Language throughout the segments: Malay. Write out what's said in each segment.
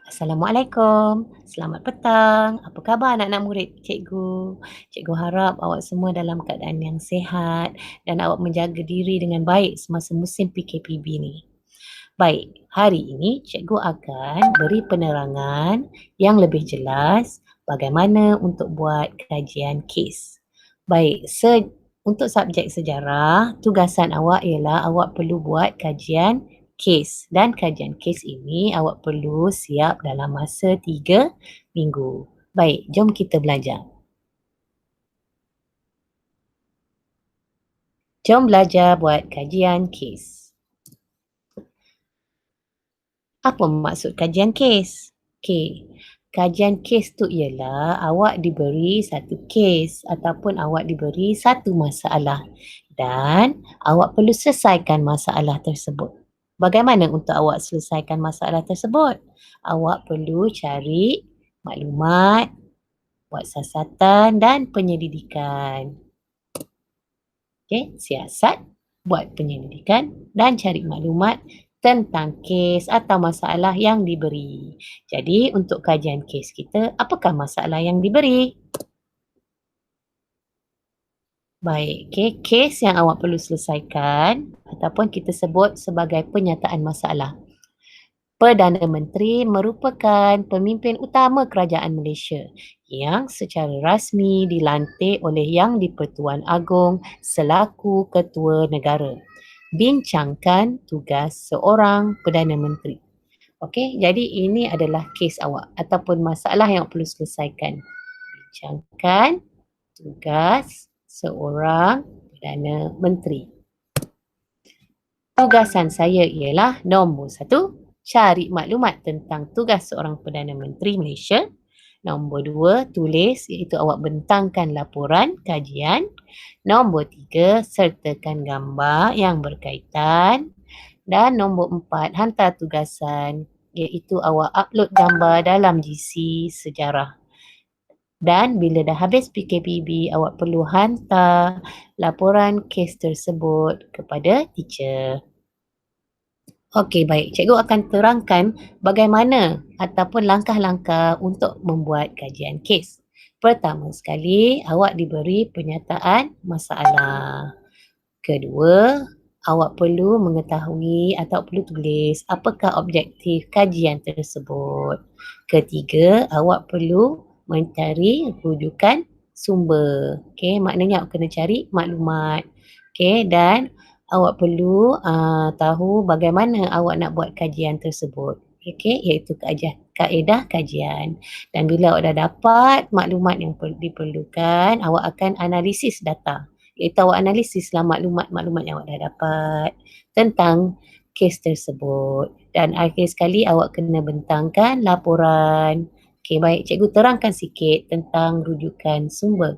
Assalamualaikum, selamat petang. Apa khabar anak-anak murid cikgu? Cikgu harap awak semua dalam keadaan yang sihat dan awak menjaga diri dengan baik semasa musim PKPB ni. Baik, hari ini cikgu akan beri penerangan yang lebih jelas bagaimana untuk buat kajian kes. Baik, untuk subjek sejarah, tugasan awak ialah awak perlu buat kajian kes dan kajian kes ini awak perlu siap dalam masa 3 minggu. Baik, jom kita belajar. Jom belajar buat kajian kes. Apa maksud kajian kes? Okey, kajian kes tu ialah awak diberi satu kes ataupun awak diberi satu masalah dan awak perlu selesaikan masalah tersebut. Bagaimana untuk awak selesaikan masalah tersebut? Awak perlu cari maklumat, buat siasatan dan penyelidikan. Okey, siasat, buat penyelidikan dan cari maklumat tentang kes atau masalah yang diberi. Jadi untuk kajian kes kita, apakah masalah yang diberi? Baik, okey, kes yang awak perlu selesaikan ataupun kita sebut sebagai penyataan masalah. Perdana Menteri merupakan pemimpin utama kerajaan Malaysia yang secara rasmi dilantik oleh Yang di-Pertuan Agong selaku Ketua Negara. Bincangkan tugas seorang Perdana Menteri. Okey, jadi ini adalah kes awak ataupun masalah yang awak perlu selesaikan. Bincangkan tugas seorang Perdana Menteri. Tugasan saya ialah nombor 1, cari maklumat tentang tugas seorang Perdana Menteri Malaysia. Nombor 2, tulis iaitu awak bentangkan laporan kajian. Nombor 3, sertakan gambar yang berkaitan. Dan nombor 4, hantar tugasan iaitu awak upload gambar dalam GC sejarah. Dan bila dah habis PKPB, awak perlu hantar laporan kes tersebut kepada teacher. Okey, baik. Cikgu akan terangkan bagaimana ataupun langkah-langkah untuk membuat kajian kes. Pertama sekali, awak diberi penyataan masalah. Kedua, awak perlu mengetahui atau perlu tulis apakah objektif kajian tersebut. Ketiga, awak perlu mencari rujukan sumber. Okey, maknanya awak kena cari maklumat. Okey, dan awak perlu tahu bagaimana awak nak buat kajian tersebut. Okey, iaitu kaedah kajian. Dan bila awak dah dapat maklumat yang diperlukan, awak akan analisis data. Iaitu awak analisislah maklumat-maklumat yang awak dah dapat tentang kes tersebut. Dan akhir sekali awak kena bentangkan laporan. Okey, baik. Cikgu terangkan sikit tentang rujukan sumber.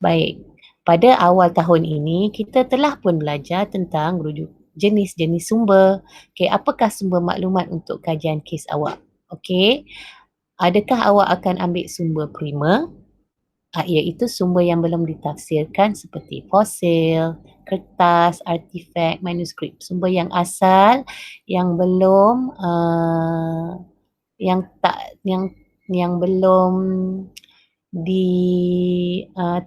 Baik, pada awal tahun ini kita telah pun belajar tentang jenis-jenis sumber. Okey, apakah sumber maklumat untuk kajian kes awak? Okey, adakah awak akan ambil sumber primer? Iaitu sumber yang belum ditafsirkan seperti fosil, kertas, artifak, manuskrip. Sumber yang asal yang belum yang belum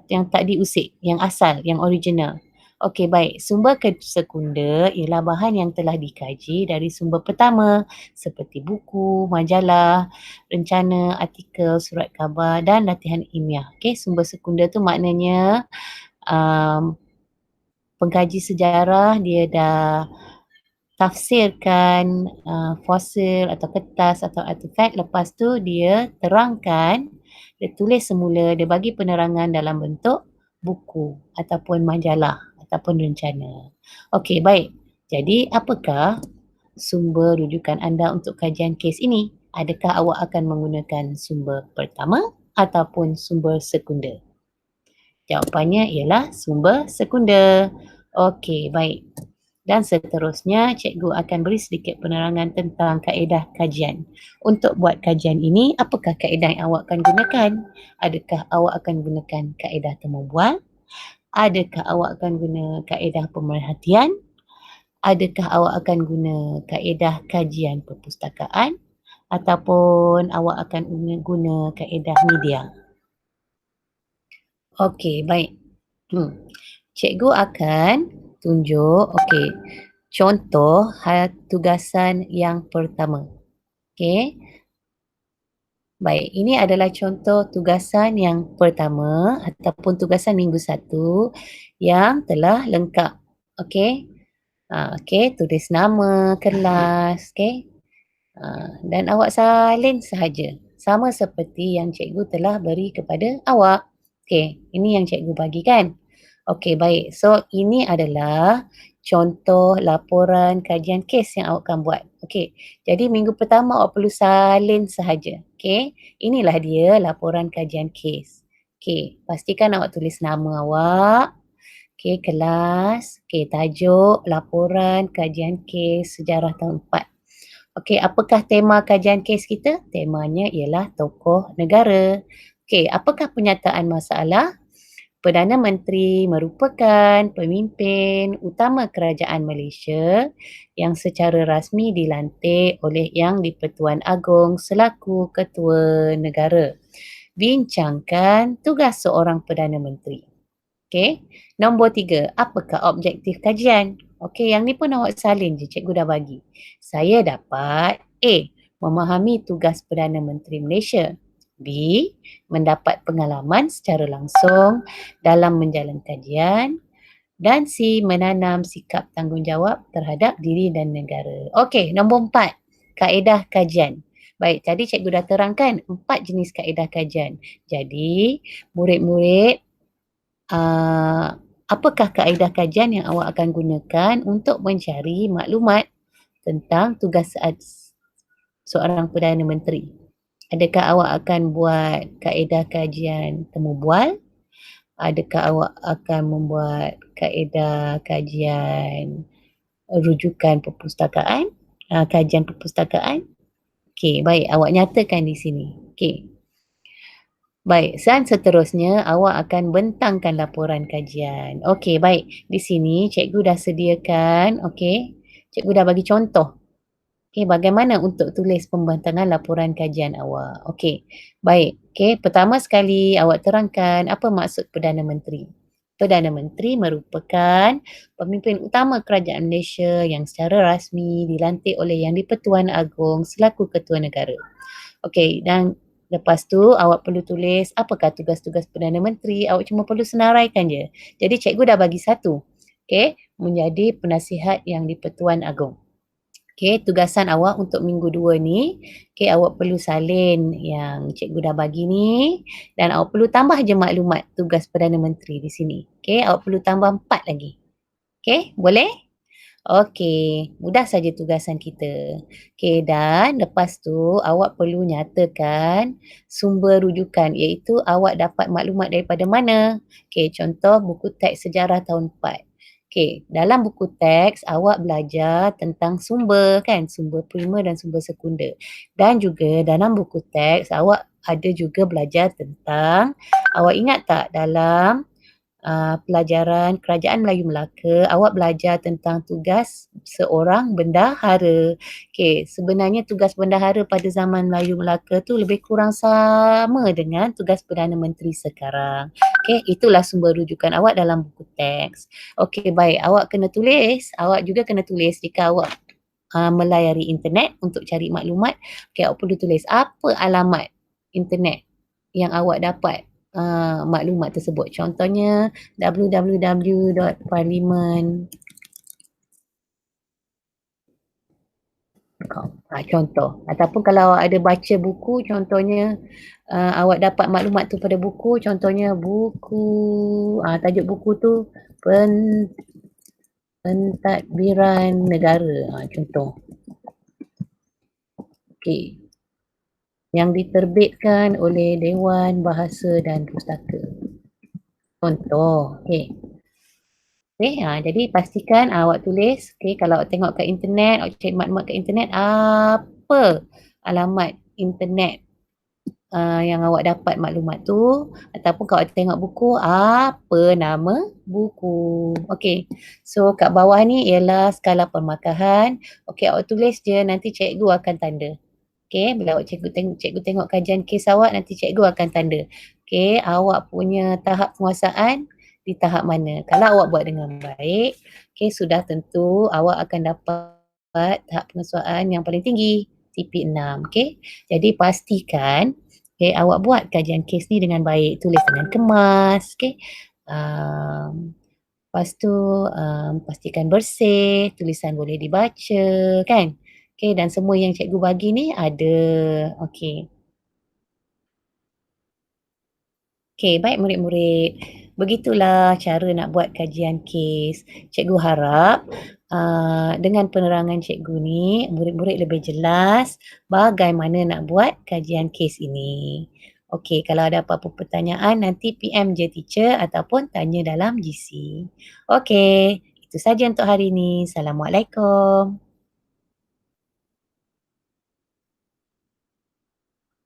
yang tak diusik, yang asal, yang original. Okey, baik. Sumber sekunder ialah bahan yang telah dikaji dari sumber pertama seperti buku, majalah, rencana, artikel, surat khabar dan latihan ilmiah. Okey, sumber sekunder tu maknanya pengkaji sejarah dia dah tafsirkan fosil atau kertas atau artifak, lepas tu dia terangkan, dia tulis semula, dia bagi penerangan dalam bentuk buku ataupun majalah ataupun rencana. Okey, baik. Jadi apakah sumber rujukan anda untuk kajian kes ini? Adakah awak akan menggunakan sumber pertama ataupun sumber sekunder? Jawapannya ialah sumber sekunder. Okey, baik. Dan seterusnya, cikgu akan beri sedikit penerangan tentang kaedah kajian. Untuk buat kajian ini, apakah kaedah yang awak akan gunakan? Adakah awak akan gunakan kaedah temu bual? Adakah awak akan guna kaedah pemerhatian? Adakah awak akan guna kaedah kajian perpustakaan? ataupun awak akan guna kaedah media? Okey, baik. Cikgu akan tunjuk, contoh tugasan yang pertama. Okey. Baik, ini adalah contoh tugasan yang pertama ataupun tugasan minggu 1 yang telah lengkap. Okey. Okey, tulis nama kelas, okey. Dan awak salin sahaja. Sama seperti yang cikgu telah beri kepada awak. Okey, ini yang cikgu bagi kan? Okey, baik. So, ini adalah contoh laporan kajian kes yang awak akan buat. Okey, jadi minggu pertama awak perlu salin sahaja. Okey, inilah dia laporan kajian kes. Okey, pastikan awak tulis nama awak. Okey, kelas. Okey, tajuk laporan kajian kes sejarah tahun 4. Okey, apakah tema kajian kes kita? Temanya ialah tokoh negara. Okey, apakah penyataan masalah? Perdana Menteri merupakan pemimpin utama kerajaan Malaysia yang secara rasmi dilantik oleh Yang di-Pertuan Agong selaku Ketua Negara. Bincangkan tugas seorang Perdana Menteri. Okey. Nombor 3, apakah objektif kajian? Okey, yang ni pun awak salin je, cikgu dah bagi. Saya dapat A, memahami tugas Perdana Menteri Malaysia. B, mendapat pengalaman secara langsung dalam menjalankan kajian. Dan C, menanam sikap tanggungjawab terhadap diri dan negara. Okey, nombor 4, kaedah kajian. Baik, tadi cikgu dah terangkan 4 jenis kaedah kajian. Jadi, murid-murid, apakah kaedah kajian yang awak akan gunakan untuk mencari maklumat tentang tugas seorang Perdana Menteri? Adakah awak akan buat kaedah kajian temu bual? Adakah awak akan membuat kaedah kajian rujukan perpustakaan? Kajian perpustakaan? Okey, baik. Awak nyatakan di sini. Okey. Baik, dan seterusnya awak akan bentangkan laporan kajian. Okey, baik. Di sini cikgu dah sediakan, cikgu dah bagi contoh. Okey, bagaimana untuk tulis pembentangan laporan kajian awak. Okey, baik. Okey, pertama sekali awak terangkan apa maksud Perdana Menteri. Perdana Menteri merupakan pemimpin utama kerajaan Malaysia yang secara rasmi dilantik oleh Yang di-Pertuan Agong selaku Ketua Negara. Okey, dan lepas tu awak perlu tulis apakah tugas-tugas Perdana Menteri, awak cuma perlu senaraikan je. Jadi cikgu dah bagi satu. Okey, menjadi penasihat Yang di-Pertuan Agong. Okey, tugasan awak untuk minggu 2 ni, awak perlu salin yang cikgu dah bagi ni dan awak perlu tambah je maklumat tugas Perdana Menteri di sini. Okey, awak perlu tambah 4 lagi. Okey, boleh? Okey, mudah saja tugasan kita. Okey, dan lepas tu awak perlu nyatakan sumber rujukan iaitu awak dapat maklumat daripada mana. Okey, contoh buku teks sejarah tahun 4. Okey, dalam buku teks awak belajar tentang sumber kan, sumber primer dan sumber sekunder. Dan juga dalam buku teks awak ada juga belajar tentang, awak ingat tak dalam pelajaran Kerajaan Melayu Melaka, awak belajar tentang tugas seorang bendahara. Okey, sebenarnya tugas bendahara pada zaman Melayu Melaka tu lebih kurang sama dengan tugas Perdana Menteri sekarang. Okey, itulah sumber rujukan awak dalam buku teks. Okey, baik. Awak juga kena tulis jika awak melayari internet untuk cari maklumat. Okey, awak perlu tulis apa alamat internet yang awak dapat maklumat tersebut. Contohnya www.parlimen.com. Contoh. Ataupun kalau awak ada baca buku, contohnya awak dapat maklumat tu pada buku, contohnya buku, tajuk buku tu Pentadbiran Negara. Contoh. Okey. Yang diterbitkan oleh Dewan Bahasa dan Pustaka. Contoh. Okey. Jadi pastikan awak tulis, kalau awak tengok kat internet, awak cari maklumat kat internet, apa alamat internet yang awak dapat maklumat tu, ataupun kalau awak tengok buku, apa nama buku. Okey. So kat bawah ni ialah skala permakahan. Okey, awak tulis je, nanti cikgu akan tanda. Okey, bila awak cikgu tengok kajian kes awak, nanti cikgu akan tanda, okey, awak punya tahap penguasaan di tahap mana. Kalau awak buat dengan baik, okey, sudah tentu awak akan dapat tahap penguasaan yang paling tinggi, TP6, okey. Jadi pastikan, okey, awak buat kajian kes ni dengan baik, tulis dengan kemas, okey. Lepas tu, pastikan bersih, tulisan boleh dibaca, kan? Okey, dan semua yang cikgu bagi ni ada. Okey. Okey, baik murid-murid. Begitulah cara nak buat kajian kes. Cikgu harap, dengan penerangan cikgu ni, murid-murid lebih jelas bagaimana nak buat kajian kes ini. Okey, kalau ada apa-apa pertanyaan nanti PM je teacher ataupun tanya dalam GC. Okey, itu saja untuk hari ini. Assalamualaikum.